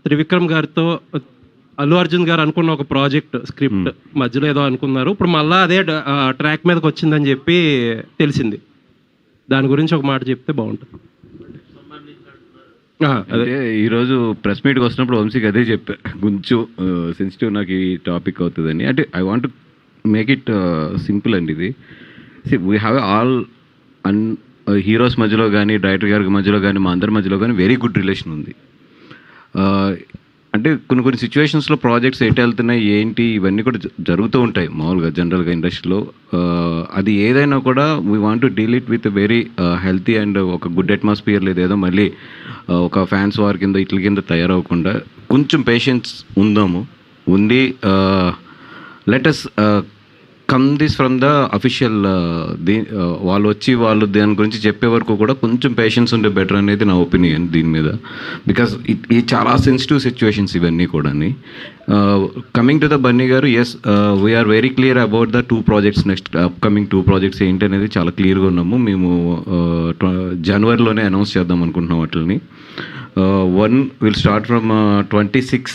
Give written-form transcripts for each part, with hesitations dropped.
త్రివిక్రమ్ గారితో అల్లు అర్జున్ గారు అనుకున్న ఒక ప్రాజెక్ట్ స్క్రిప్ట్ మధ్యలో ఏదో అనుకున్నారు, ఇప్పుడు మళ్ళీ అదే ట్రాక్ మీదకి వచ్చిందని చెప్పి తెలిసింది. దాని గురించి ఒక మాట చెప్తే బాగుంటుంది. అదే ఈరోజు ప్రెస్ మీట్కి వస్తున్నప్పుడు వంశీకి అదే చెప్పా, కొంచెం సెన్సిటివ్ నాకు ఈ టాపిక్ అవుతుందని. అంటే I want make it simple అండి. ఇది వీ హ్యావ్ ఆల్ హీరోస్ మధ్యలో కానీ, డైరెక్టర్ గారి మధ్యలో కానీ, మా అందరి మధ్యలో కానీ వెరీ గుడ్ రిలేషన్ ఉంది. అంటే కొన్ని సిచ్యువేషన్స్లో ప్రాజెక్ట్స్ ఎటు వెళ్తున్నాయి ఏంటి ఇవన్నీ కూడా జరుగుతూ ఉంటాయి మామూలుగా జనరల్గా ఇండస్ట్రీలో. అది ఏదైనా కూడా we want to deal it with very healthy and ఒక గుడ్ అట్మాస్ఫియర్. లేదేదో మళ్ళీ ఒక ఫ్యాన్స్ వార్ కింద ఇట్ల కింద తయారవకుండా కొంచెం పేషెన్స్ ఉండి let us come this from the official వాళ్ళు వచ్చి వాళ్ళు దాని గురించి చెప్పే వరకు కూడా కొంచెం పేషెన్స్ ఉంటే బెటర్ అనేది నా ఒపీనియన్ దీని మీద. బికాస్ ఇది చాలా సెన్సిటివ్ సిచ్యువేషన్స్ ఇవన్నీ కూడా. కమింగ్ టు ద బన్నీ గారు, yes we are very clear about the 2 projects, next upcoming 2 projects ఏంటి అనేది చాలా క్లియర్గా ఉన్నాము. మేము జనవరిలోనే అనౌన్స్ చేద్దాం అనుకుంటున్నాం వాటిని. 1 విల్ స్టార్ట్ ఫ్రమ్ 26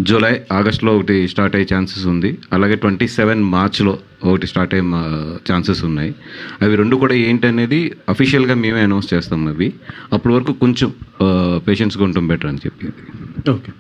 జూలై, ఆగస్ట్లో ఒకటి స్టార్ట్ అయ్యే ఛాన్సెస్ ఉంది. అలాగే 27 మార్చ్లో ఒకటి స్టార్ట్ అయ్యే ఛాన్సెస్ ఉన్నాయి. అవి 2 కూడా ఏంటనేది అఫీషియల్గా మేమే అనౌన్స్ చేస్తాం. అవి అప్పటి వరకు కొంచెం పేషెన్స్గా ఉండటం బెటర్ అని చెప్పి. ఓకే.